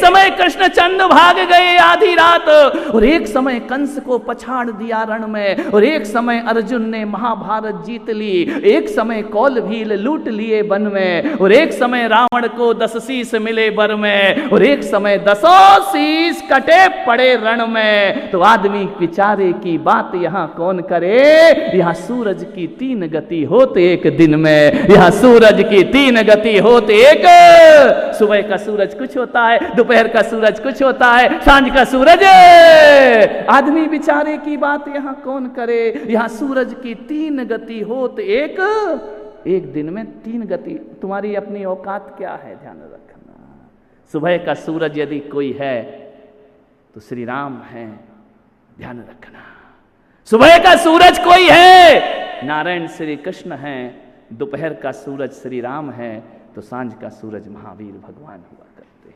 समय कृष्णचंद भाग गए आधी रात, और एक समय कंस को पछाड़ दिया रण में, और एक समय अर्जुन ने महाभारत जीत ली, एक समय कौल भील लूट लिए वन में, और एक समय रावण को 10 शीश मिले बर में, और एक समय 10 शीश कटे पड़े रण में। तो आदमी विचारे की बात यहाँ कौन करे, यहाँ सूरज की 3 गति होते एक दिन में, यहाँ सूरज की 3 गति होते एक, सुबह का सूरज कुछ होता है, दोपहर का सूरज कुछ होता है, सांझ का सूरज। आदमी विचारे की बात यहाँ कौन करे, यहाँ सूरज की 3 गति होते एक दिन में 3 गति। तुम्हारी अपनी औकात क्या है, ध्यान रखना। सुबह का सूरज यदि कोई है तो श्री राम है, ध्यान रखना। सुबह का सूरज कोई है, नारायण श्री कृष्ण है, दोपहर का सूरज श्री राम है, तो सांझ का सूरज महावीर भगवान हुआ करते हैं।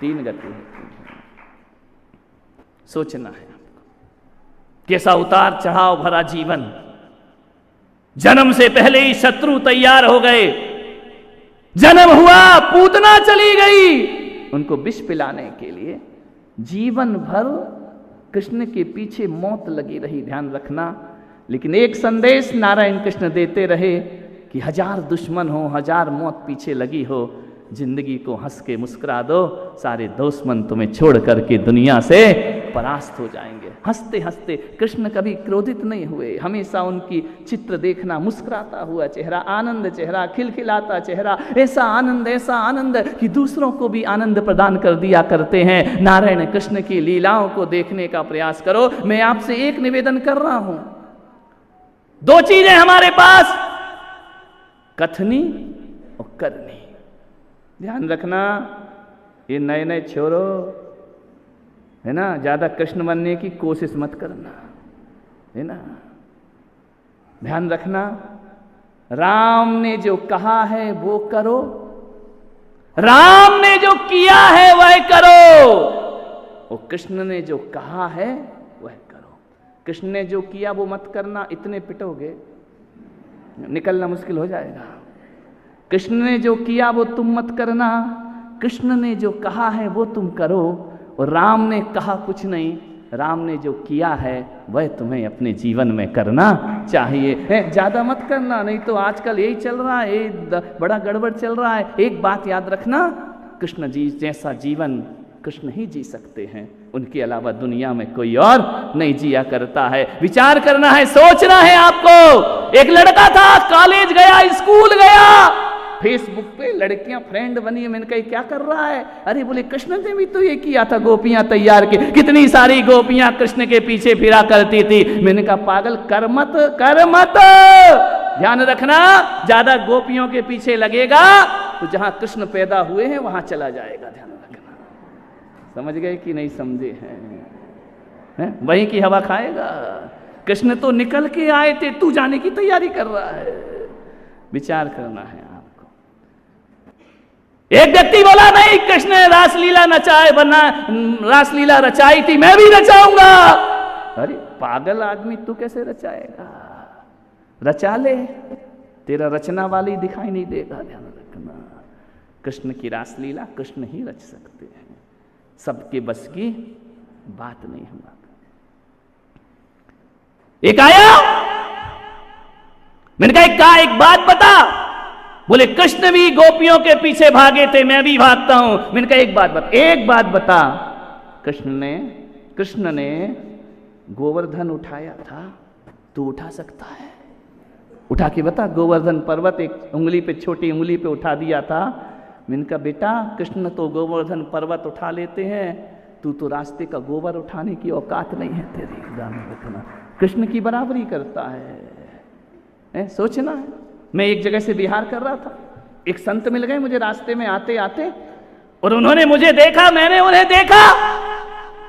3 गति होती है, सोचना है आपको। कैसा उतार चढ़ाव भरा जीवन, जन्म से पहले ही शत्रु तैयार हो गए, जन्म हुआ पूतना चली गई, उनको विष पिलाने के लिए जीवन भर कृष्ण के पीछे मौत लगी रही, ध्यान रखना। लेकिन एक संदेश नारायण कृष्ण देते रहे कि 1000 दुश्मन हो, 1000 मौत पीछे लगी हो, जिंदगी को हंस के मुस्कुरा दो, सारे दुश्मन तुम्हें छोड़ करके दुनिया से परास्त हो जाएंगे। हंसते हंसते कृष्ण कभी क्रोधित नहीं हुए, हमेशा उनकी चित्र देखना मुस्कुराता हुआ चेहरा, आनंद चेहरा, खिलखिलाता चेहरा, ऐसा आनंद कि दूसरों को भी आनंद प्रदान कर दिया करते हैं। नारायण कृष्ण की लीलाओं को देखने का प्रयास करो। मैं आपसे एक निवेदन कर रहा हूं, 2 चीजें हमारे पास, कथनी और करनी। ध्यान रखना, ये नए नए छोरो है ना, ज्यादा कृष्ण बनने की कोशिश मत करना, है ना। ध्यान रखना, राम ने जो कहा है वो करो, राम ने जो किया है वह करो, और कृष्ण ने जो कहा है वह करो। कृष्ण ने जो किया वो मत करना, इतने पिटोगे निकलना मुश्किल हो जाएगा। कृष्ण ने जो किया वो तुम मत करना, कृष्ण ने जो कहा है वो तुम करो, और राम ने कहा कुछ नहीं, राम ने जो किया है वह तुम्हें अपने जीवन में करना चाहिए। ज्यादा मत करना, नहीं तो आजकल यही चल रहा है, बड़ा गड़बड़ चल रहा है। एक बात याद रखना, कृष्ण जी जैसा जीवन कृष्ण ही जी सकते हैं, उनके अलावा दुनिया में कोई और नहीं जिया करता है। विचार करना है, सोचना है आपको। एक लड़का था, कॉलेज गया, स्कूल गया, फेसबुक पे लड़कियां फ्रेंड बनी। मैंने कहा क्या कर रहा है? अरे बोले कृष्ण ने भी तो ये किया था, गोपियां तैयार की, कितनी सारी गोपियां कृष्ण के पीछे फिरा करती थी। मैंने कहा पागल, कर मत कर मत। ध्यान रखना, ज्यादा गोपियों के पीछे लगेगा तो जहां कृष्ण पैदा हुए हैं वहां चला जाएगा। ध्यान रखना, समझ गए कि नहीं समझे हैं? वहीं की हवा खाएगा। कृष्ण तो निकल के आए थे, तू जाने की तैयारी कर रहा है। विचार करना है। एक व्यक्ति बोला नहीं, कृष्ण ने रासलीला नचाए, वरना रासलीला रचाई थी, मैं भी रचाऊंगा। अरे पागल आदमी, तू कैसे रचाएगा? रचा ले, तेरा रचना वाली दिखाई नहीं देगा। ध्यान रखना, कृष्ण की रासलीला कृष्ण ही रच सकते हैं, सबके बस की बात नहीं हुआ। एक आया, मैंने कहा एक बात बता। बोले कृष्ण भी गोपियों के पीछे भागे थे, मैं भी भागता हूं। मैंने कहा एक बात बता। कृष्ण ने गोवर्धन उठाया था, तू उठा सकता है? उठा के बता। गोवर्धन पर्वत एक उंगली पे, छोटी उंगली पे उठा दिया था। मैंने कहा बेटा, कृष्ण तो गोवर्धन पर्वत उठा लेते हैं, तू तो रास्ते का गोबर उठाने की औकात नहीं है तेरी। ध्यान रखना, कृष्ण की बराबरी करता है। सोचना है। मैं एक जगह से बिहार कर रहा था, एक संत मिल गए मुझे रास्ते में आते आते, और उन्होंने मुझे देखा, मैंने उन्हें देखा।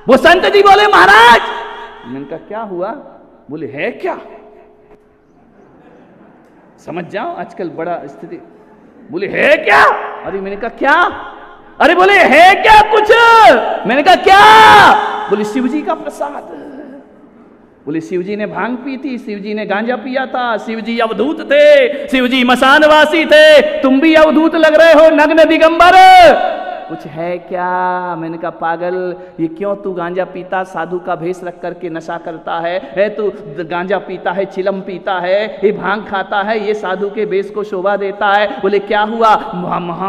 वो संत जी बोले महाराज। मैंने कहा क्या हुआ? बोले है क्या? समझ जाओ आजकल बड़ा स्थिति। बोले है क्या? अरे मैंने कहा क्या? अरे बोले है क्या कुछ? मैंने कहा क्या? बोले शिव जी का प्रसाद। बोले शिव जी ने भांग पी थी, शिव जी ने गांजा पिया था, शिव जी अवधूत थे, शिव जी मसानवासी थे, तुम भी अवधूत लग रहे हो, नग्न दिगंबर। कुछ है क्या? मैंने कहा पागल, ये क्यों तू गांजा पीता, साधु का भेष रख करके नशा करता है तू गांजा पीता है, चिलम पीता है, ये भांग खाता है, ये साधु के भेष को शोभा देता है। बोले क्या हुआ?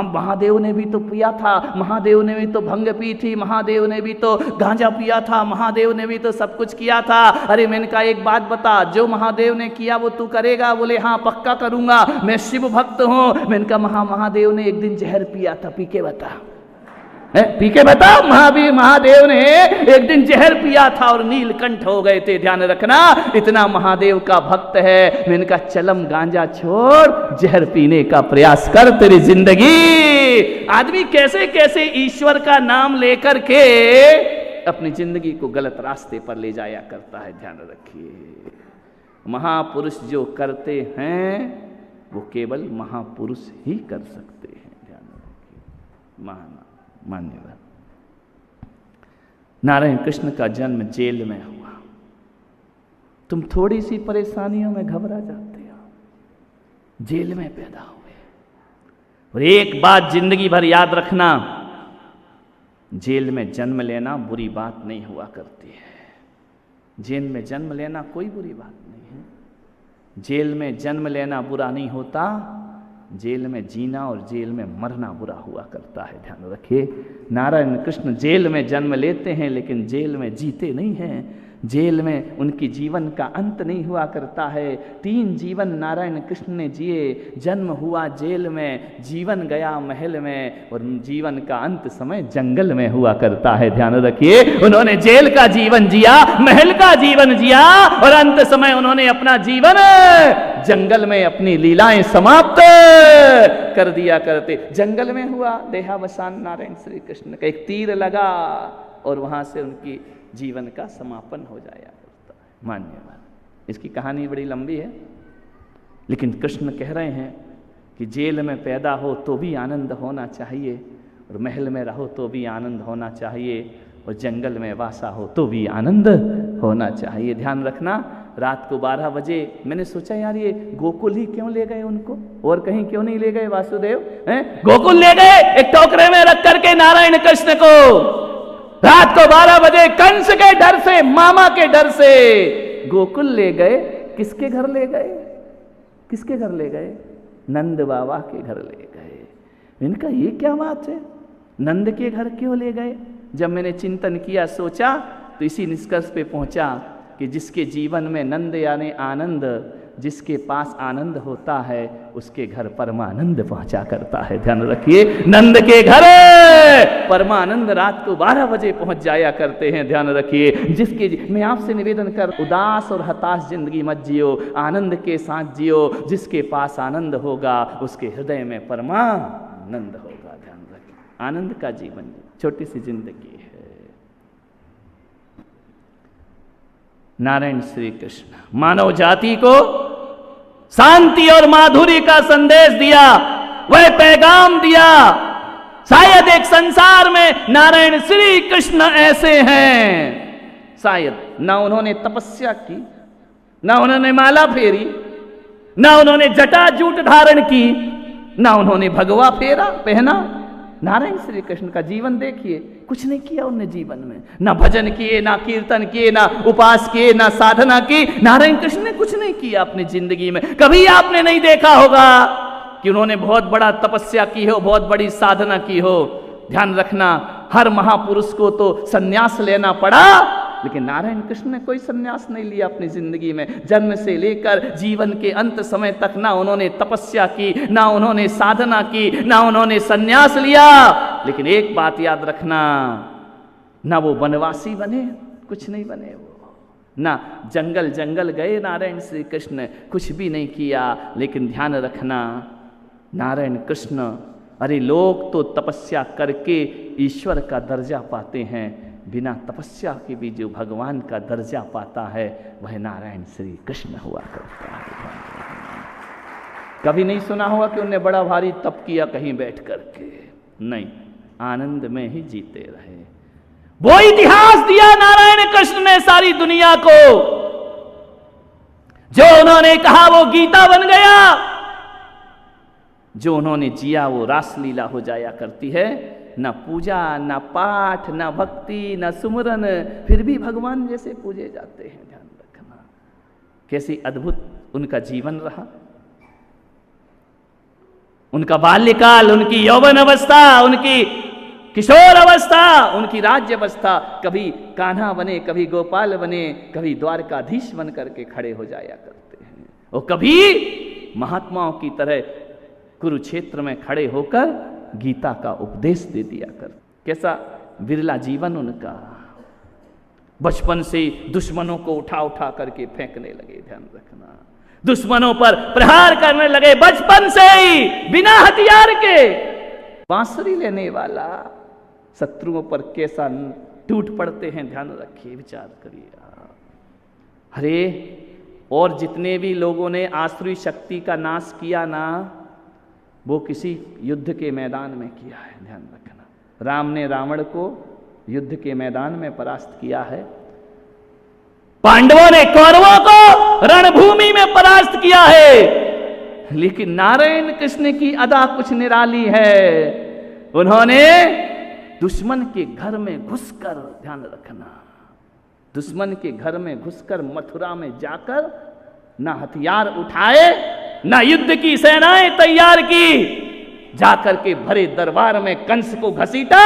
महादेव ने भी तो पिया था, महादेव ने भी तो भंग पी थी, महादेव ने भी तो गांजा पिया था, महादेव ने भी तो सब कुछ किया था। अरे मैंने कहा एक बात बता, जो महादेव ने किया वो तू करेगा? बोले हाँ पक्का करूंगा, मैं शिव भक्त हूं। मैंने कहा महादेव ने एक दिन जहर पिया था, पी के बता, पी के बता। महादेव ने एक दिन जहर पिया था और नीलकंठ हो गए थे, ध्यान रखना, इतना महादेव का भक्त है। मैंने कहा चलम गांजा छोड़, जहर पीने का प्रयास कर, तेरी जिंदगी। आदमी कैसे कैसे ईश्वर का नाम लेकर के अपनी जिंदगी को गलत रास्ते पर ले जाया करता है, ध्यान रखिए। महापुरुष जो करते हैं वो केवल महापुरुष ही कर सकते हैं, ध्यान रखिए। मान्यवर नारायण कृष्ण का जन्म जेल में हुआ। तुम थोड़ी सी परेशानियों में घबरा जाते हो, जेल में पैदा हुए। और एक बात जिंदगी भर याद रखना, जेल में जन्म लेना बुरी बात नहीं हुआ करती है। जेल में जन्म लेना कोई बुरी बात नहीं है। जेल में जन्म लेना बुरा नहीं होता, जेल में जीना और जेल में मरना बुरा हुआ करता है, ध्यान रखिए। नारायण कृष्ण जेल में जन्म लेते हैं लेकिन जेल में जीते नहीं हैं। जेल में उनकी जीवन का अंत नहीं हुआ करता है। 3 जीवन नारायण कृष्ण ने जिए। जन्म हुआ जेल में, जीवन गया महल में, और जीवन का अंत समय जंगल में हुआ करता है, ध्यान रखिए। उन्होंने जेल का जीवन जिया, महल का जीवन जिया, और अंत समय उन्होंने अपना जीवन जंगल में अपनी लीलाएं समाप्त कर दिया करते। जंगल में हुआ देहावसान नारायण श्री कृष्ण का, एक तीर लगा और वहां से उनकी जीवन का समापन हो जाया करता है। मान्यवर इसकी कहानी बड़ी लंबी है, लेकिन कृष्ण कह रहे हैं कि जेल में पैदा हो तो भी आनंद होना चाहिए, और महल में रहो तो भी आनंद होना चाहिए, और जंगल में वासा हो तो भी आनंद होना चाहिए। ध्यान रखना, रात को 12 बजे मैंने सोचा यार ये गोकुल ही क्यों ले गए उनको, और कहीं क्यों नहीं ले गए वासुदेव? गोकुल ले गए एक टोकरे में रख करके नारायण कृष्ण को। रात को 12 बजे कंस के डर से, मामा के डर से गोकुल ले गए। किसके घर ले गए? किसके घर ले गए? नंद बाबा के घर ले गए। इनका ये क्या बात है, नंद के घर क्यों ले गए? जब मैंने चिंतन किया, सोचा, तो इसी निष्कर्ष पे पहुंचा कि जिसके जीवन में नंद यानी आनंद, जिसके पास आनंद होता है उसके घर परमानंद पहुंचा करता है। ध्यान रखिए, नंद के घर परमानंद रात को 12 बजे पहुंच जाया करते हैं। ध्यान रखिए, जिसके मैं आपसे निवेदन कर, उदास और हताश जिंदगी मत जियो, आनंद के साथ जियो। जिसके पास आनंद होगा उसके हृदय में परमानंद होगा। ध्यान रखिए, आनंद का जीवन, छोटी सी जिंदगी है। नारायण श्री कृष्ण मानव जाति को शांति और माधुरी का संदेश दिया, वह पैगाम दिया। शायद एक संसार में नारायण श्री कृष्ण ऐसे हैं, शायद ना उन्होंने तपस्या की, ना उन्होंने माला फेरी, ना उन्होंने जटा जूट धारण की, ना उन्होंने भगवा फेरा पहना। नारायण श्री कृष्ण का जीवन देखिए, कुछ नहीं किया उन्होंने जीवन में, ना भजन किए, ना कीर्तन किए, ना उपास किए, ना साधना की। नारायण कृष्ण ने कुछ नहीं किया अपनी जिंदगी में। कभी आपने नहीं देखा होगा कि उन्होंने बहुत बड़ा तपस्या की हो, बहुत बड़ी साधना की हो। ध्यान रखना, हर महापुरुष को तो संन्यास लेना पड़ा, लेकिन नारायण कृष्ण ने कोई संन्यास नहीं लिया अपनी जिंदगी में। जन्म से लेकर जीवन के अंत समय तक ना उन्होंने तपस्या की, ना उन्होंने साधना की, ना उन्होंने संन्यास लिया। लेकिन एक बात याद रखना, ना वो वनवासी बने, कुछ नहीं बने वो, ना जंगल जंगल गए नारायण श्री कृष्ण, कुछ भी नहीं किया। लेकिन ध्यान रखना, नारायण कृष्ण, अरे लोग तो तपस्या करके ईश्वर का दर्जा पाते हैं, बिना तपस्या के भी जो भगवान का दर्जा पाता है वह नारायण श्री कृष्ण हुआ करता है। कभी नहीं सुना होगा कि उन्होंने बड़ा भारी तप किया कहीं बैठ करके, नहीं, आनंद में ही जीते रहे। वो इतिहास दिया नारायण कृष्ण ने सारी दुनिया को, जो उन्होंने कहा वो गीता बन गया, जो उन्होंने जिया वो रासलीला हो जाया करती है। न पूजा, न पाठ, न भक्ति, न सुमरन, फिर भी भगवान जैसे पूजे जाते हैं। ध्यान रखना कैसी अद्भुत उनका जीवन रहा। उनका बाल्यकाल, उनकी यौवन अवस्था, उनकी किशोर अवस्था, उनकी राज्य अवस्था, कभी कान्हा बने, कभी गोपाल बने, कभी द्वारकाधीश बन करके खड़े हो जाया करते हैं, और कभी महात्माओं की तरह कुरुक्षेत्र में खड़े होकर गीता का उपदेश दे दिया कर। कैसा विरला जीवन उनका। बचपन से दुश्मनों को उठा उठा करके फेंकने लगे। ध्यान रखना, दुश्मनों पर प्रहार करने लगे बचपन से ही, बिना हथियार के। बांसुरी लेने वाला शत्रुओं पर कैसा टूट पड़ते हैं, ध्यान रखिए, विचार करिए। अरे और जितने भी लोगों ने आसुरी शक्ति का नाश किया ना, वो किसी युद्ध के मैदान में किया है। ध्यान रखना, राम ने रावण को युद्ध के मैदान में परास्त किया है, पांडवों ने कौरवों को रणभूमि में परास्त किया है। लेकिन नारायण कृष्ण की अदा कुछ निराली है। उन्होंने दुश्मन के घर में घुसकर, ध्यान रखना, दुश्मन के घर में घुसकर मथुरा में जाकर ना हथियार उठाए, ना युद्ध की सेनाएं तैयार की, जाकर के भरे दरबार में कंस को घसीटा,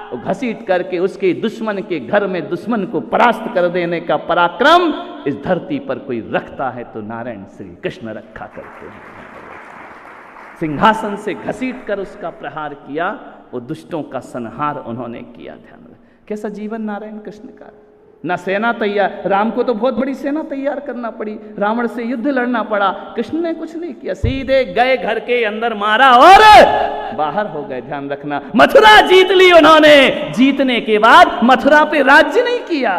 और घसीट करके उसके दुश्मन के घर में दुश्मन को परास्त कर देने का पराक्रम इस धरती पर कोई रखता है तो नारायण श्री कृष्ण रखा करते हैं। सिंहासन से घसीट कर उसका प्रहार किया, वो दुष्टों का संहार उन्होंने किया। ध्यान रखें कैसा जीवन नारायण कृष्ण का। ना सेना तैयार, राम को तो बहुत बड़ी सेना तैयार करना पड़ी, रावण से युद्ध लड़ना पड़ा, कृष्ण ने कुछ नहीं किया, सीधे गए घर के अंदर मारा और बाहर हो गए। ध्यान रखना, मथुरा जीत ली उन्होंने। जीतने के बाद मथुरा पे राज्य नहीं किया।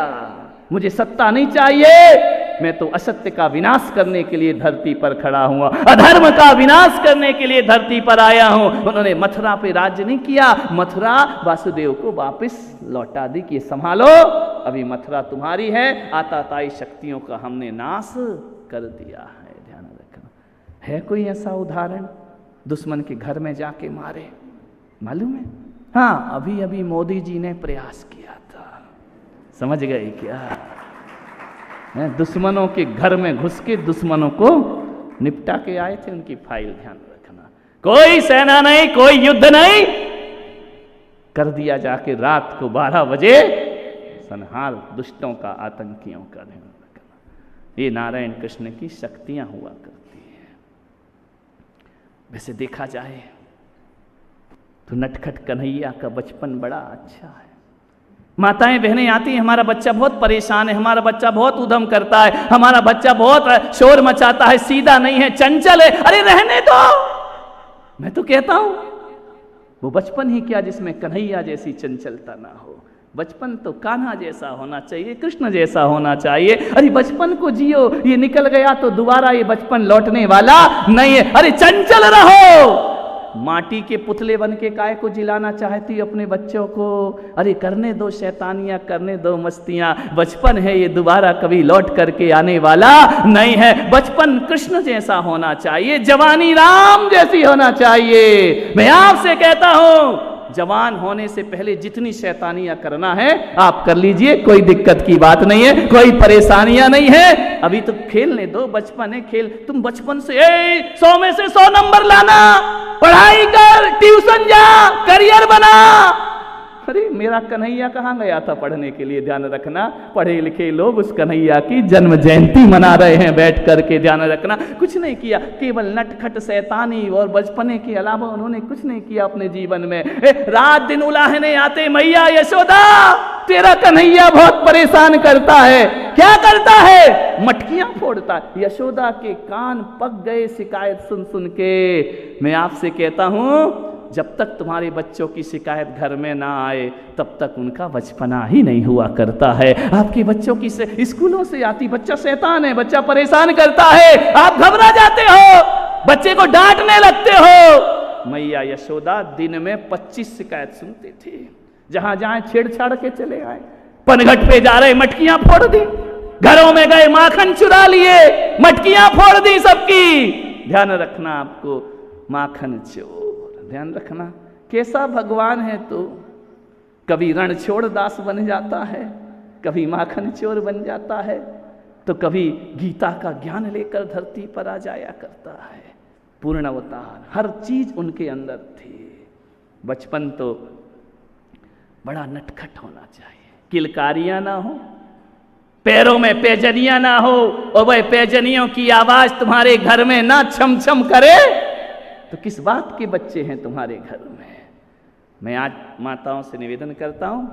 मुझे सत्ता नहीं चाहिए, मैं तो असत्य का विनाश करने के लिए धरती पर खड़ा हुआ, अधर्म का विनाश करने के लिए धरती पर आया हूं। उन्होंने मथुरा पे राज्य नहीं किया, मथुरा वासुदेव को वापस लौटा दी कि संभालो, अभी मथुरा तुम्हारी है, आताताई शक्तियों का हमने नाश कर दिया है। ध्यान रखना, है कोई ऐसा उदाहरण दुश्मन के घर में जाके मारे? मालूम है? हाँ, अभी अभी मोदी जी ने प्रयास किया था, समझ गए क्या? दुश्मनों के घर में घुस के दुश्मनों को निपटा के आए थे, उनकी फाइल। ध्यान रखना, कोई सेना नहीं, कोई युद्ध नहीं, कर दिया जाके रात को 12 बजे संहार दुष्टों का, आतंकियों का। ध्यान रखना, ये नारायण कृष्ण की शक्तियां हुआ करती हैं। वैसे देखा जाए तो नटखट कन्हैया का बचपन बड़ा अच्छा है। माताएं बहनें आती हैं, हमारा बच्चा बहुत परेशान है, हमारा बच्चा बहुत उधम करता है, हमारा बच्चा बहुत शोर मचाता है, सीधा नहीं है, चंचल है। अरे रहने दो, मैं तो कहता हूं वो बचपन ही क्या जिसमें कन्हैया जैसी चंचलता ना हो। बचपन तो कान्हा जैसा होना चाहिए, कृष्ण जैसा होना चाहिए। अरे बचपन को जियो, ये निकल गया तो दोबारा ये बचपन लौटने वाला नहीं है। अरे चंचल रहो, माटी के पुतले बन के काय को जिलाना चाहती अपने बच्चों को? अरे करने दो शैतानियां, करने दो मस्तियां। बचपन है ये, दोबारा कभी लौट करके आने वाला नहीं है। बचपन कृष्ण जैसा होना चाहिए, जवानी राम जैसी होना चाहिए। मैं आपसे कहता हूं, जवान होने से पहले जितनी शैतानियां करना है आप कर लीजिए, कोई दिक्कत की बात नहीं है, कोई परेशानियां नहीं है। अभी तो खेलने दो, बचपन है, खेल। तुम बचपन से 100 में से 100 नंबर लाना, पढ़ाई कर, ट्यूशन जा, करियर बना। अरे मेरा कन्हैया कहाँ गया था पढ़ने के लिए? ध्यान रखना, पढ़े लिखे लोग उस कन्हैया की जन्म जयंती मना रहे हैं बैठ करके। ध्यान रखना, कुछ नहीं किया, केवल नटखट शैतानी और बचपने के अलावा उन्होंने कुछ नहीं किया अपने जीवन में। रात दिन उलाहने आते, मैया यशोदा तेरा कन्हैया बहुत परेशान करता है। क्या करता है? मटकियां फोड़ता है। यशोदा के कान पक गए शिकायत सुन सुन के। मैं आपसे कहता हूं, जब तक तुम्हारे बच्चों की शिकायत घर में ना आए तब तक उनका बचपना ही नहीं हुआ करता है। आपके बच्चों की स्कूलों से आती, बच्चा शैतान है, बच्चा परेशान करता है, आप घबरा जाते हो, बच्चे को डांटने लगते हो। मैया यशोदा दिन में 25 शिकायत सुनती थी। जहां जाए छेड़छाड़ के चले आए, पनघट पे जा रहे मटकियां फोड़ दी, घरों में गए माखन चुरा लिए, मटकियां फोड़ दी सबकी। ध्यान रखना, आपको माखन चोर, ध्यान रखना, कैसा भगवान है तू, कभी रणछोड़ दास बन जाता है, कभी माखन चोर बन जाता है, तो कभी गीता का ज्ञान लेकर धरती पर आ जाया करता है। पूर्ण अवतार, हर चीज उनके अंदर थी। बचपन तो बड़ा नटखट होना चाहिए, किलकारियां ना हो, पैरों में पैजनियां ना हो, और वह पैजनियों की आवाज तुम्हारे घर में ना छम छम करे, तो किस बात के बच्चे हैं तुम्हारे घर में। मैं आज माताओं से निवेदन करता हूं,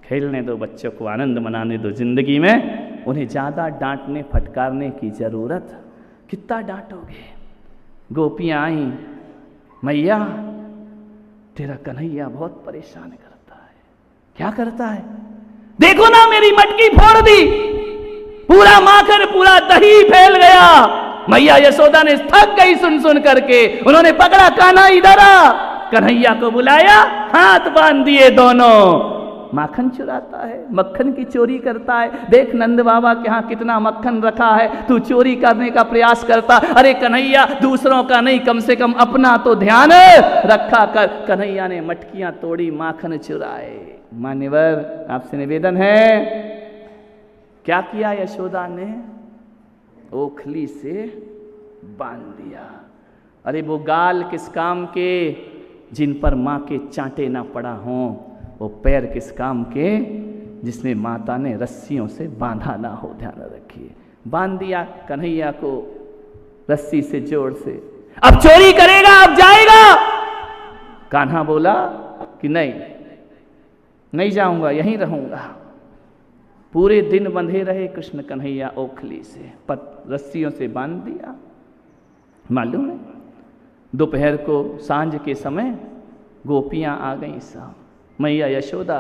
खेलने दो बच्चों को, आनंद मनाने दो जिंदगी में, उन्हें ज्यादा डांटने फटकारने की जरूरत, कितना डांटोगे। गोपियां आई, मैया तेरा कन्हैया बहुत परेशान करता है। क्या करता है? देखो ना मेरी मटकी फोड़ दी, पूरा माखन पूरा दही फैल गया। मैया यशोदा ने थक गई सुन सुन करके, उन्होंने पकड़ा, कान्हा इधर आ, कन्हैया को बुलाया, हाथ बांध दिए दोनों। माखन चुराता है, मक्खन की चोरी करता है। देख नंद बाबा के यहाँ कितना मक्खन रखा है, तू चोरी करने का प्रयास करता। अरे कन्हैया, दूसरों का नहीं, कम से कम अपना तो ध्यान रखा कर। कन्हैया ने मटकियां तोड़ी, माखन चुराए। मान्यवर, आपसे निवेदन है, क्या किया यशोदा ने? ओखली से बांध दिया। अरे वो गाल किस काम के, जिन पर माँ के चांटे ना पड़ा हों, वो पैर किस काम के, जिसमें माता ने रस्सियों से बांधा ना हो। ध्यान रखिए, बांध दिया कन्हैया को रस्सी से, जोर से। अब चोरी करेगा, अब जाएगा। कान्हा बोला कि नहीं जाऊंगा, यहीं रहूंगा। पूरे दिन बंधे रहे कृष्ण कन्हैया ओखली से, रस्सियों से बांध दिया। मालूम है, दोपहर को, सांझ के समय गोपियां आ गई साहब। मैया यशोदा,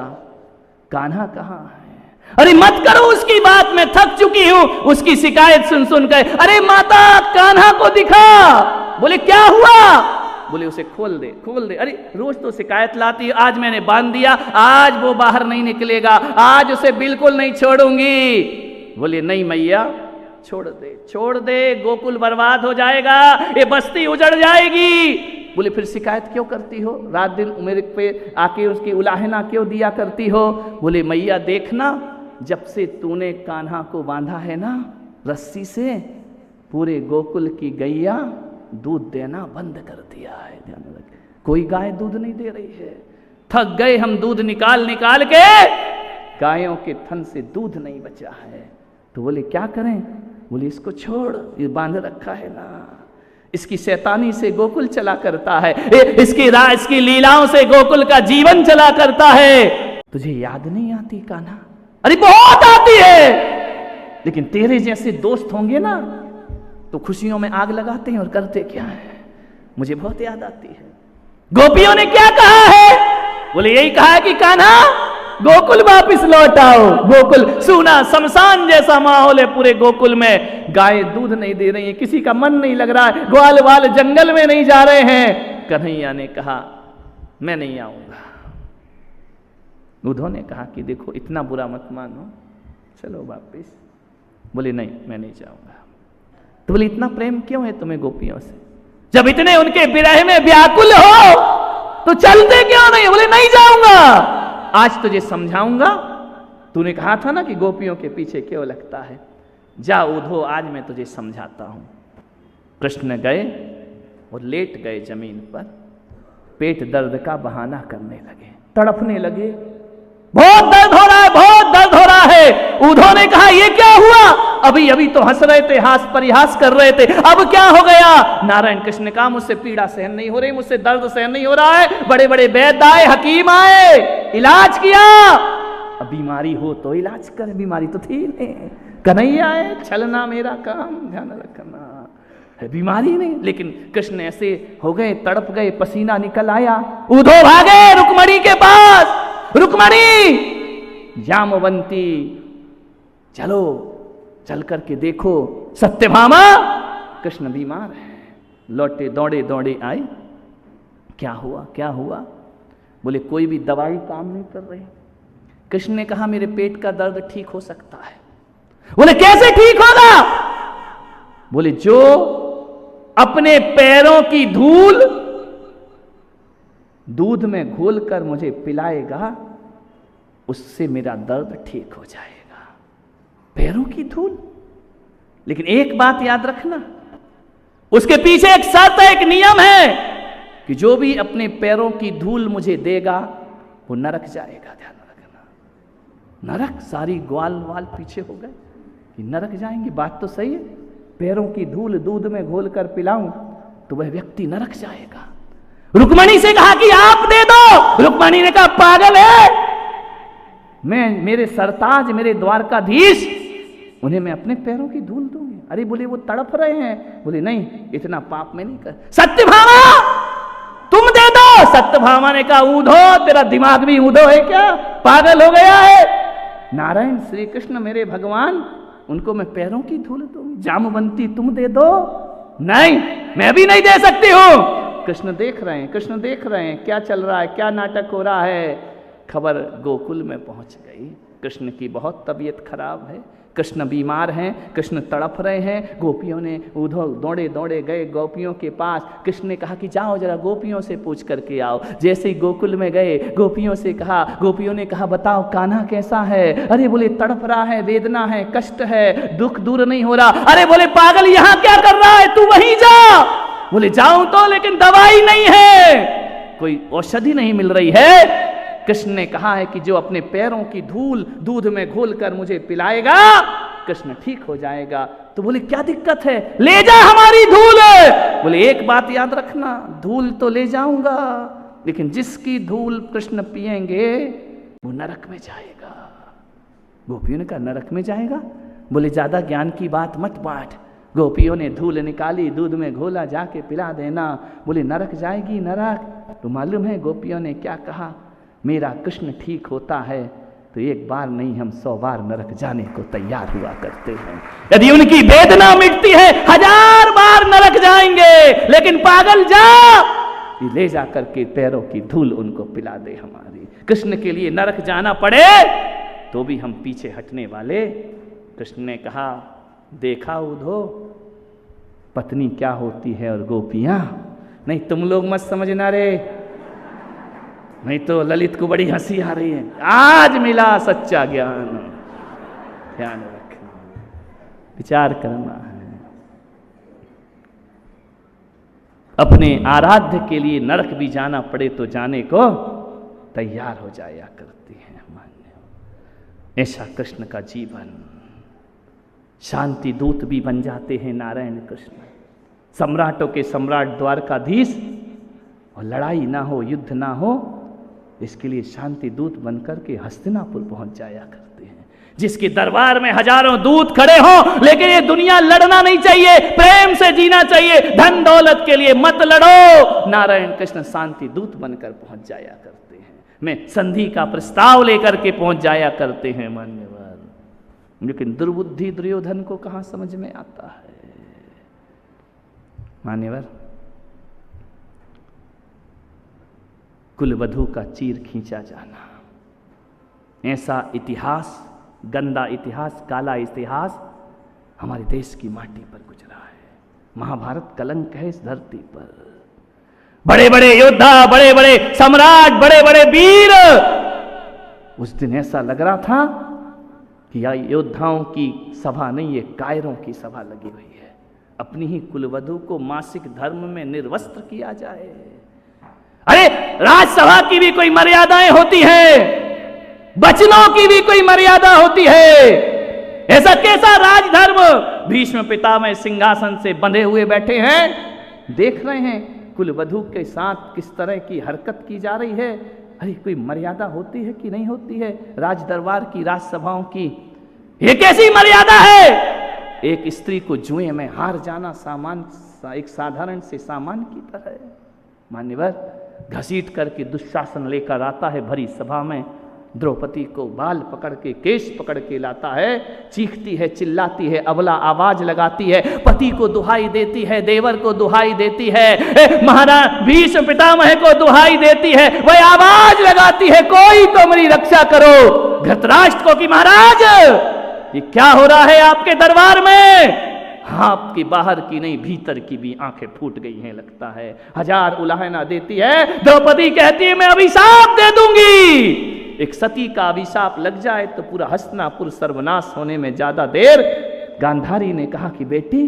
कान्हा कहाँ है? अरे मत करो उसकी बात, मैं थक चुकी हूं उसकी शिकायत सुन सुन कर। अरे माता, कान्हा को दिखा। बोले क्या हुआ? बोले उसे खोल दे, खोल दे। अरे रोज तो शिकायत लाती है, आज मैंने बांध दिया, आज वो बाहर नहीं निकलेगा, आज उसे बिल्कुल नहीं छोड़ूंगी। बोले नहीं मैया, छोड़ दे, छोड़ दे, गोकुल बर्बाद हो जाएगा, ये बस्ती उजड़ जाएगी। बोले फिर शिकायत क्यों करती हो, रात दिन मेरे पे आके उसकी उलाहना क्यों दिया करती हो? बोले मैया देखना, जब से तूने कान्हा को बांधा है ना रस्सी से, पूरे गोकुल की गैया दूध देना बंद कर दिया है। ध्यान रखें, कोई गाय दूध नहीं दे रही है। थक गए हम दूध निकाल निकाल के, गायों के थन से दूध नहीं बचा है। तो बोले क्या करें? बोले इसको छोड़, ये बांध रखा है ना, इसकी शैतानी से गोकुल चला करता है, इसकी लीलाओं से गोकुल का जीवन चला करता है। तुझे याद नहीं आती कान्हा? अरे बहुत आती है, लेकिन तेरे जैसे दोस्त होंगे ना तो खुशियों में आग लगाते हैं और करते क्या है। मुझे बहुत याद आती है। गोपियों ने क्या कहा है? बोले यही कहा है कि कान्हा गोकुल वापिस लौट आओ। गोकुल सूना शमशान जैसा माहौल है पूरे गोकुल में, गाय दूध नहीं दे रही है, किसी का मन नहीं लग रहा है, ग्वाल वाल जंगल में नहीं जा रहे हैं। कन्हैया ने कहा मैं नहीं आऊंगा। उद्धव ने कहा कि देखो इतना बुरा मत मानो, चलो वापिस। बोले नहीं मैं नहीं जाऊंगा। तो बोले इतना प्रेम क्यों है तुम्हें गोपियों से, जब इतने उनके विरह में व्याकुल हो तो चलते क्यों नहीं? बोले नहीं जाऊंगा, आज तुझे समझाऊंगा। तूने कहा था ना कि गोपियों के पीछे क्यों लगता है, जा उद्धव आज मैं तुझे समझाता हूं। कृष्ण गए और लेट गए जमीन पर, पेट दर्द का बहाना करने लगे, तड़पने लगे, बहुत दर्द हो रहा है, बहुत दर्द हो रहा है। उद्धव ने कहा ये क्या हुआ? अभी अभी तो हंस रहे थे, हास परिहास कर रहे थे, अब क्या हो गया? नारायण कृष्ण ने कहा मुझसे पीड़ा सहन नहीं हो रही, मुझसे दर्द सहन नहीं हो रहा है। बड़े बड़े वैद्य आए, हकीम आए, इलाज किया। अब बीमारी हो तो इलाज कर, बीमारी तो थी नहीं। कन्हैया है, छलना मेरा काम, ध्यान रखना है, बीमारी नहीं। लेकिन कृष्ण ऐसे हो गए, तड़प गए, पसीना निकल आया। उद्धव भागे रुक्मणी के पास, रुक्मणी जामवंती चलो चल करके देखो सत्यभामा, कृष्ण बीमार है। लौटे दौड़े दौड़े आए, क्या हुआ क्या हुआ? बोले कोई भी दवाई काम नहीं कर रही। कृष्ण ने कहा मेरे पेट का दर्द ठीक हो सकता है। बोले कैसे ठीक होगा? बोले जो अपने पैरों की धूल दूध में घोलकर मुझे पिलाएगा, उससे मेरा दर्द ठीक हो जाएगा। पैरों की धूल। लेकिन एक बात याद रखना, उसके पीछे एक शर्त है, एक नियम है कि जो भी अपने पैरों की धूल मुझे देगा वो नरक जाएगा। ध्यान रखना, नरक। सारी ग्वाल वाल पीछे हो गए कि नरक जाएंगे। बात तो सही है, पैरों की धूल दूध में घोलकर पिलाऊं तो वह व्यक्ति नरक जाएगा। रुक्मणी से कहा कि आप दे दो। रुक्मणी ने कहा पागल है, मेरे सरताज, मेरे द्वारकाधीश, उन्हें मैं अपने पैरों की धूल दूंगी। अरे बोले वो तड़प रहे हैं। बोले नहीं, इतना पाप में नहीं कर। सत्यभामा तुम दे दो। सत्यभामा ने कहा ऊधो, तेरा दिमाग भी ऊधो है क्या, पागल हो गया है। नारायण श्री कृष्ण मेरे भगवान, उनको मैं पैरों की धूल दूंगी। जामवंती तुम दे दो। नहीं, मैं भी नहीं दे सकती हूं। कृष्ण देख रहे हैं, कृष्ण देख रहे हैं क्या चल रहा है, क्या नाटक हो रहा है। खबर गोकुल में पहुंच गई, कृष्ण की बहुत तबीयत खराब है, कृष्ण बीमार हैं, कृष्ण तड़प रहे हैं। गोपियों ने उधर दौड़े दौड़े गए गोपियों के पास। कृष्ण ने कहा कि जाओ जरा गोपियों से पूछ करके आओ। जैसे ही गोकुल में गए, गोपियों से कहा, गोपियों ने कहा बताओ कान्हा कैसा है। अरे बोले तड़प रहा है, वेदना है, कष्ट है, दुख दूर नहीं हो रहा। अरे बोले पागल यहाँ क्या कर रहा है, तू वहीं जा। बोले जाऊं तो, लेकिन दवाई नहीं है, कोई औषधि नहीं मिल रही है। कृष्ण ने कहा है कि जो अपने पैरों की धूल दूध में घोलकर मुझे पिलाएगा, कृष्ण ठीक हो जाएगा। तो बोले क्या दिक्कत है, ले जा हमारी धूल। बोले एक बात याद रखना, धूल तो ले जाऊंगा, लेकिन जिसकी धूल कृष्ण पिएंगे वो नरक में जाएगा। गोपियों ने कहा नरक में जाएगा। बोले ज्यादा ज्ञान की बात मत बांट। गोपियों ने धूल निकाली, दूध में घोला, जाके पिला देना। बोले नरक जाएगी, नरक। तो मालूम है गोपियों ने क्या कहा, मेरा कृष्ण ठीक होता है तो एक बार नहीं हम 100 बार नरक जाने को तैयार हुआ करते हैं। यदि उनकी वेदना मिटती है 1000 बार नरक जाएंगे, लेकिन पागल जा, ले जा करके पैरों की धूल उनको पिला दे हमारी। कृष्ण के लिए नरक जाना पड़े तो भी हम पीछे हटने वाले। कृष्ण ने कहा देखा उधो पत्नी क्या होती है और गोपियां। नहीं तुम लोग मत समझना रे, नहीं तो ललित को बड़ी हंसी आ रही है। आज मिला सच्चा ज्ञान। ध्यान रखना, विचार करना है। अपने आराध्य के लिए नरक भी जाना पड़े तो जाने को तैयार हो जाया करती है। मान्य ऐसा कृष्ण का जीवन। शांति दूत भी बन जाते हैं नारायण कृष्ण, सम्राटों के सम्राट द्वारकाधीश। और लड़ाई ना हो, युद्ध ना हो, इसके लिए शांति दूत बनकर के हस्तिनापुर पहुंच जाया करते हैं। जिसके दरबार में हजारों दूत खड़े हों, लेकिन ये दुनिया लड़ना नहीं चाहिए, प्रेम से जीना चाहिए। धन दौलत के लिए मत लड़ो। नारायण कृष्ण शांति दूत बनकर पहुंच जाया करते हैं। मैं संधि का प्रस्ताव लेकर के पहुंच जाया करते हैं मान्यवर। लेकिन दुर्बुद्धि दुर्योधन को कहां समझ में आता है मान्यवर। कुलवधू का चीर खींचा जाना, ऐसा इतिहास, गंदा इतिहास, काला इतिहास हमारे देश की माटी पर गुजरा है। महाभारत कलंक है इस धरती पर। बड़े बड़े योद्धा, बड़े बड़े सम्राट, बड़े बड़े वीर, उस दिन ऐसा लग रहा था कि यह योद्धाओं की सभा नहीं, ये कायरों की सभा लगी हुई है। अपनी ही कुलवधू को मासिक धर्म में निर्वस्त्र किया जाए। अरे राजसभा की भी कोई मर्यादाएं होती है, वचनों की भी कोई मर्यादा होती है। ऐसा कैसा राजधर्म। भीष्म पितामह सिंहासन से बंधे हुए बैठे हैं, देख रहे हैं कुलवधू के साथ किस तरह की हरकत की जा रही है। अरे कोई मर्यादा होती है कि नहीं होती है राज दरबार की, राजसभाओं की। ये कैसी मर्यादा है। एक स्त्री को जुए में हार जाना सामान, एक साधारण से सामान की तरह है मान्यवर। घसीट करके दुशासन लेकर आता है भरी सभा में, द्रौपदी को बाल पकड़ के, केश पकड़ के लाता है, चीखती है, चिल्लाती है, अबला आवाज लगाती है, पति को दुहाई देती है, देवर को दुहाई देती है, महाराज भीष्म पितामह को दुहाई देती है। वह आवाज लगाती है कोई तो मेरी रक्षा करो। धृतराष्ट्र को कि महाराज ये क्या हो रहा है आपके दरबार में। आपकी बाहर की नहीं भीतर की भी आंखें फूट गई हैं लगता है। हजार उलाहना देती है, द्रौपदी कहती है मैं अभिशाप दे दूंगी। एक सती का अभिशाप लग जाए तो पूरा हस्तिनापुर सर्वनाश होने में ज्यादा देर। गांधारी ने कहा कि बेटी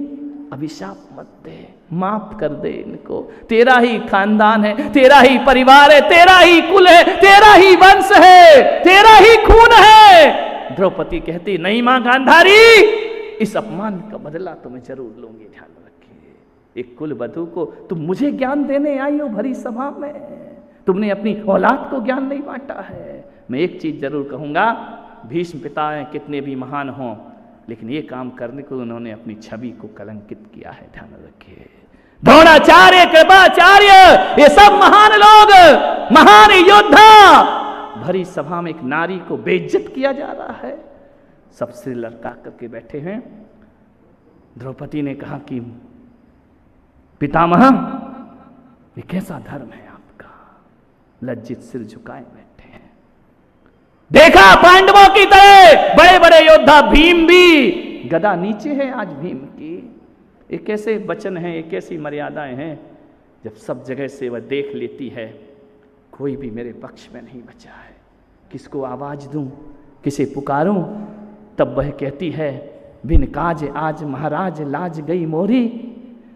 अभिशाप मत दे, माफ कर दे इनको, तेरा ही खानदान है, तेरा ही परिवार है, तेरा ही कुल है, तेरा ही वंश है, तेरा ही खून है। द्रौपदी कहती नहीं मां गांधारी, इस अपमान का बदला तो मैं जरूर लूंगी, ध्यान रखिए। एक कुल वधू को तुम मुझे ज्ञान देने आई हो भरी सभा में, तुमने अपनी औलाद को ज्ञान नहीं बांटा है। मैं एक चीज जरूर कहूंगा, भीष्म पिता कितने भी महान हों, लेकिन ये काम करने को उन्होंने अपनी छवि को कलंकित किया है, ध्यान रखिए। द्रोणाचार्य, कृपाचार्य, ये सब महान लोग, महान योद्धा, भरी सभा में एक नारी को बेइज्जत किया जा रहा है, सबसे लड़का करके बैठे हैं। द्रौपदी ने कहा कि पितामह ये कैसा धर्म है आपका, लज्जित सिर झुकाए बैठे हैं। देखा पांडवों की तरह बड़े बड़े योद्धा, भीम भी गदा नीचे है आज भीम की। एक ऐसे वचन है, एक ऐसी मर्यादाएं हैं, जब सब जगह से वह देख लेती है कोई भी मेरे पक्ष में नहीं बचा है, किसको आवाज दूं, किसे पुकारूं, तब वह कहती है बिन काज आज महाराज लाज गई मोरी,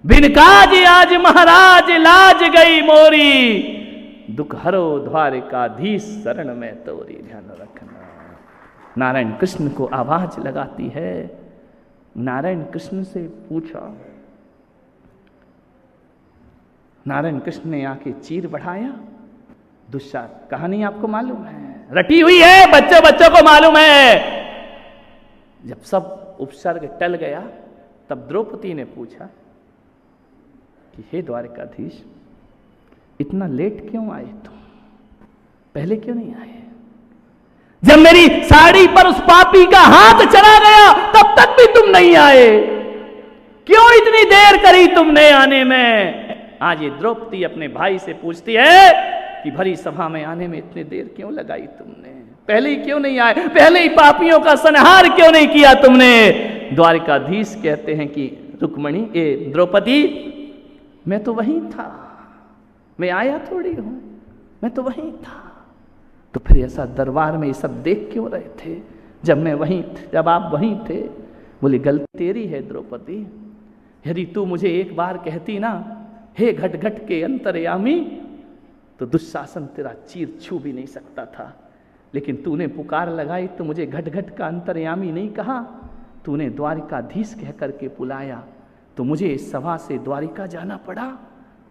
बिन काज आज महाराज लाज गई मोरी, दुख हरो द्वारिकाधीश शरण में तोरी। ध्यान रखना, नारायण कृष्ण को आवाज लगाती है। नारायण कृष्ण से पूछा, नारायण कृष्ण ने आके चीर बढ़ाया। दुस्शासन कहानी आपको मालूम है, रटी हुई है, बच्चों बच्चों को मालूम है। जब सब उपसर्ग टल गया तब द्रौपदी ने पूछा कि हे द्वारिकाधीश, इतना लेट क्यों आए तुम, पहले क्यों नहीं आए? जब मेरी साड़ी पर उस पापी का हाथ चला गया तब तक भी तुम नहीं आए, क्यों इतनी देर करी तुमने आने में? आज ये द्रौपदी अपने भाई से पूछती है कि भरी सभा में आने में इतनी देर क्यों लगाई तुमने, पहले ही क्यों नहीं आए, पहले ही पापियों का संहार क्यों नहीं किया तुमने? द्वारिकाधीश कहते हैं कि रुक्मणी, द्रौपदी, मैं तो वहीं था, मैं आया थोड़ी हूं, मैं तो वहीं था। तो फिर ऐसा दरबार में ये सब देख क्यों रहे थे जब आप वहीं थे? बोली गलती तेरी है द्रौपदी, यदि तू मुझे एक बार कहती ना हे घट घट के अंतर्यामी, तो दुशासन तेरा चीर छू भी नहीं सकता था। लेकिन तूने पुकार लगाई तो मुझे घट घट का अंतर्यामी नहीं कहा, तूने द्वारिकाधीश कह करके बुलाया, तो मुझे इस सभा से द्वारिका जाना पड़ा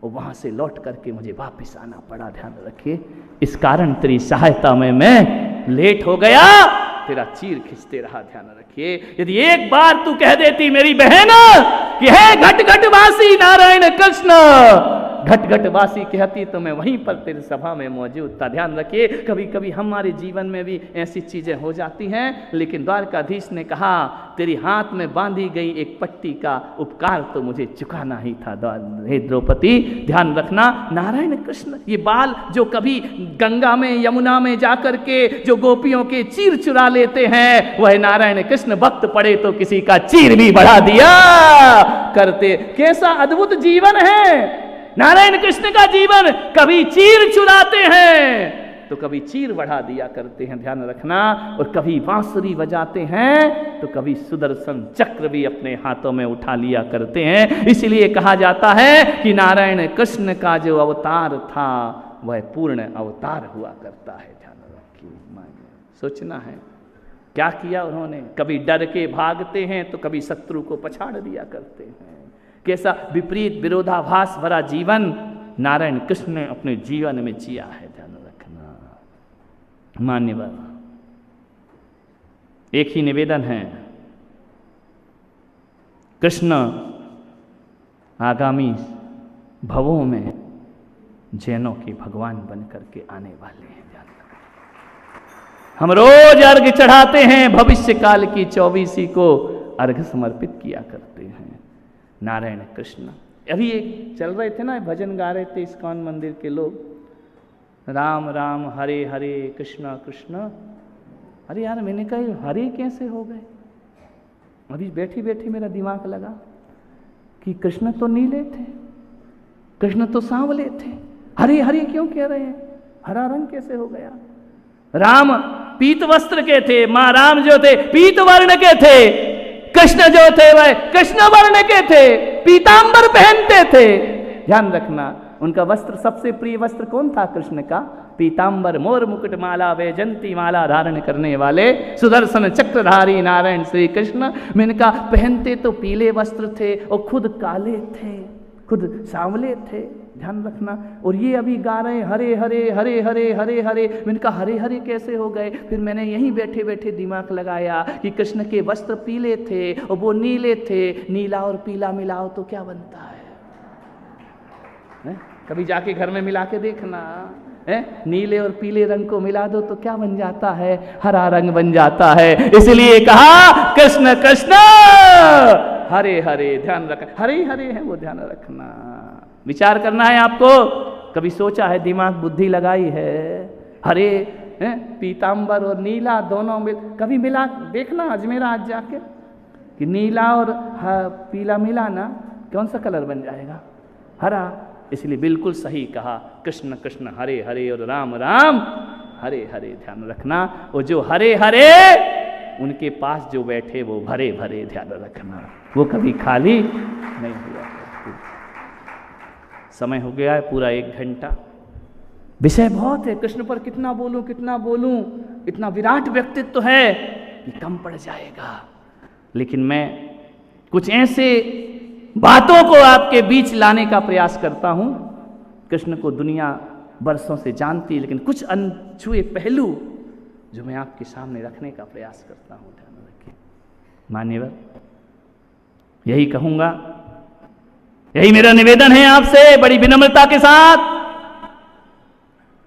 और वहां से लौट करके मुझे वापस आना पड़ा। ध्यान रखिए, इस कारण तेरी सहायता में मैं लेट हो गया, तेरा चीर खींचते रहा। ध्यान रखिए, यदि एक बार तू कह देती मेरी बहन कि हे घट घट वासी नारायण कृष्ण, घट घट वासी कहती तो मैं वहीं पर तेरी सभा में मौजूद था। ध्यान रखिए, कभी कभी हमारे जीवन में भी ऐसी चीजें हो जाती हैं, लेकिन द्वारकाधीश ने कहा तेरी हाथ में बांधी गई एक पट्टी का उपकार तो मुझे चुकाना ही था। हे द्रौपदी, ध्यान रखना, नारायण कृष्ण ये बाल जो कभी गंगा में यमुना में जाकर के जो गोपियों के चीर चुरा लेते हैं, वह नारायण कृष्ण वक्त पड़े तो किसी का चीर भी बढ़ा दिया करते। कैसा अद्भुत जीवन है नारायण कृष्ण का जीवन, कभी चीर चुराते हैं तो कभी चीर बढ़ा दिया करते हैं। ध्यान रखना, और कभी बांसुरी बजाते हैं तो कभी सुदर्शन चक्र भी अपने हाथों में उठा लिया करते हैं। इसलिए कहा जाता है कि नारायण कृष्ण का जो अवतार था वह पूर्ण अवतार हुआ करता है। ध्यान रखिए, सोचना है क्या किया उन्होंने। कभी डर के भागते हैं तो कभी शत्रु को पछाड़ दिया करते हैं। कैसा विपरीत विरोधाभास भरा जीवन नारायण कृष्ण ने अपने जीवन में जिया है। ध्यान रखना, मान्यवर, एक ही निवेदन है, कृष्ण आगामी भवों में जैनों के भगवान बन करके आने वाले हैं। हम रोज अर्घ चढ़ाते हैं, भविष्य काल की 24 को अर्घ समर्पित किया करते हैं। नारायण कृष्ण, अभी एक चल रहे थे ना, भजन गा रहे थे इस्कॉन मंदिर के लोग, राम राम हरे हरे कृष्णा कृष्णा। अरे यार, मैंने कहा हरे कैसे हो गए? अभी बैठी बैठी मेरा दिमाग लगा, कि कृष्ण तो नीले थे, कृष्ण तो सांवले थे, हरे हरे क्यों कह रहे हैं? हरा रंग कैसे हो गया? राम पीत वस्त्र के थे, मां राम जो थे पीत वर्ण के थे, कृष्ण जो थे वह कृष्ण वर्ण के थे, पीतांबर पहनते थे। ध्यान रखना, उनका वस्त्र सबसे प्रिय वस्त्र कौन था? कृष्ण का पीतांबर, मोर मुकुट माला वैजंती माला धारण करने वाले सुदर्शन चक्रधारी नारायण श्री कृष्ण। मैंने कहा पहनते तो पीले वस्त्र थे और खुद काले थे, खुद सांवले थे। ध्यान रखना। और ये अभी गा रहे हैं हरे हरे हरे हरे हरे हरे। मैंने कहा हरे हरे कैसे हो गए? फिर मैंने यहीं बैठे बैठे दिमाग लगाया कि कृष्ण के वस्त्र पीले थे और वो नीले थे, नीला और पीला मिलाओ तो क्या बनता है? कभी जाके घर में मिला के देखना है, नीले और पीले रंग को मिला दो तो क्या बन जाता है? हरा रंग बन जाता है। इसलिए कहा कृष्ण कृष्ण हरे हरे। ध्यान रखना, हरे हरे है वो, ध्यान रखना। विचार करना है आपको। कभी सोचा है, दिमाग बुद्धि लगाई है? हरे पीतांबर और नीला दोनों में कभी मिला देखना अजमेरा आज जाके कि नीला और पीला मिला ना, कौन सा कलर बन जाएगा? हरा। इसलिए बिल्कुल सही कहा, कृष्ण कृष्ण हरे हरे और राम राम हरे हरे। ध्यान रखना, वो जो हरे हरे उनके पास जो बैठे वो भरे भरे। ध्यान रखना, वो कभी खाली नहीं हुआ। समय हो गया है पूरा 1 घंटा। विषय बहुत है, कृष्ण पर कितना बोलूं कितना बोलूं, इतना विराट व्यक्तित्व है कि कम पड़ जाएगा। लेकिन मैं कुछ ऐसे बातों को आपके बीच लाने का प्रयास करता हूं। कृष्ण को दुनिया बरसों से जानती है, लेकिन कुछ अनछुए पहलू जो मैं आपके सामने रखने का प्रयास करता हूं। ध्यान रखिए मान्यवर, यही कहूंगा, यही मेरा निवेदन है आपसे बड़ी विनम्रता के साथ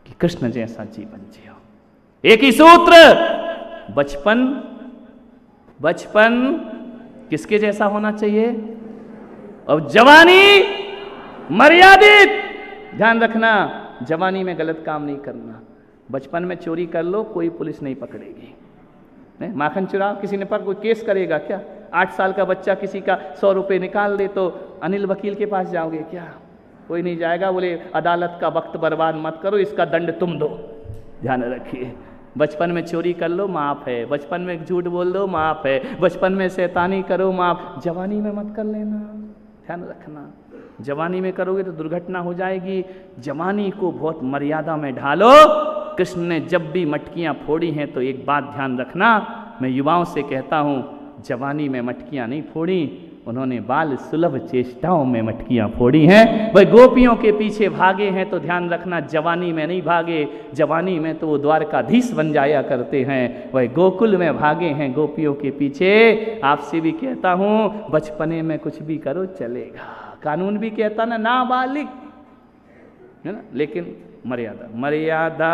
कि कृष्ण जैसा जीवन जियो। एक ही सूत्र, बचपन बचपन किसके जैसा होना चाहिए? और जवानी मर्यादित। ध्यान रखना, जवानी में गलत काम नहीं करना। बचपन में चोरी कर लो, कोई पुलिस नहीं पकड़ेगी। माखन चुराओ, किसी ने पर कोई केस करेगा क्या? 8 साल का बच्चा किसी का 100 रुपये निकाल दे तो अनिल वकील के पास जाओगे क्या? कोई नहीं जाएगा। बोले अदालत का वक्त बर्बाद मत करो, इसका दंड तुम दो। ध्यान रखिए, बचपन में चोरी कर लो माफ है, बचपन में झूठ बोल दो माफ है, बचपन में शैतानी करो माफ, जवानी में मत कर लेना। ध्यान रखना, जवानी में करोगे तो दुर्घटना हो जाएगी। जवानी को बहुत मर्यादा में ढालो। कृष्ण ने जब भी मटकियां फोड़ी हैं तो एक बात ध्यान रखना, मैं युवाओं से कहता हूं, जवानी में मटकियां नहीं फोड़ी, उन्होंने बाल सुलभ चेष्टाओं में मटकियां फोड़ी हैं। वह गोपियों के पीछे भागे हैं तो ध्यान रखना, जवानी में नहीं भागे। जवानी में तो वो द्वारकाधीश बन जाया करते हैं, वह गोकुल में भागे हैं गोपियों के पीछे। आपसे भी कहता हूं, बचपने में कुछ भी करो चलेगा। कानून भी कहता ना नाबालिग है ना, लेकिन मर्यादा मर्यादा,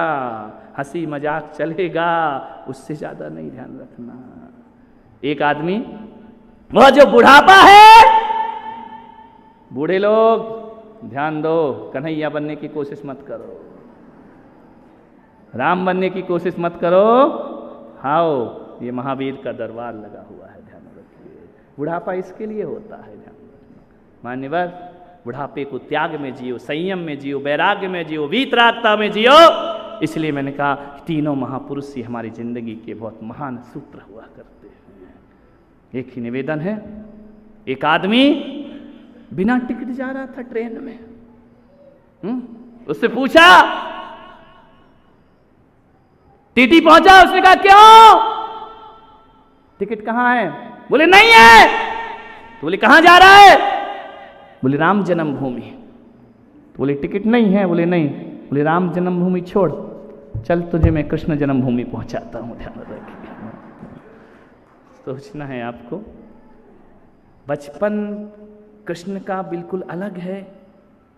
हंसी मजाक चलेगा, उससे ज्यादा नहीं। ध्यान रखना। एक आदमी, वह जो बुढ़ापा है, बूढ़े लोग ध्यान दो, कन्हैया बनने की कोशिश मत करो, राम बनने की कोशिश मत करो। हाओ, ये महावीर का दरबार लगा हुआ है। ध्यान रखिए, बुढ़ापा इसके लिए होता है। ध्यान रखना मान्यवर, बुढ़ापे को त्याग में जियो, संयम में जियो, वैराग्य में जियो, वीतरागता में जियो। इसलिए मैंने कहा तीनों महापुरुष ही हमारी जिंदगी के बहुत महान सूत्र हुआ करते हैं। एक ही निवेदन है, एक आदमी बिना टिकट जा रहा था ट्रेन में, उससे पूछा, टीटी पहुंचा, उसने कहा क्यों, टिकट कहां है? बोले नहीं है। तो बोले कहां जा रहा है? बोले राम जन्मभूमि। तो बोले टिकट नहीं है? बोले नहीं। बोले राम जन्मभूमि छोड़, चल तुझे मैं कृष्ण जन्मभूमि पहुंचाता हूं। ध्यान रखिए, सोचना है आपको। बचपन कृष्ण का बिल्कुल अलग है,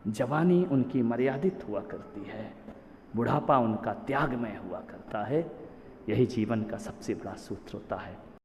जवानी उनकी मर्यादित हुआ करती है, बुढ़ापा उनका त्यागमय हुआ करता है। यही जीवन का सबसे बड़ा सूत्र होता है।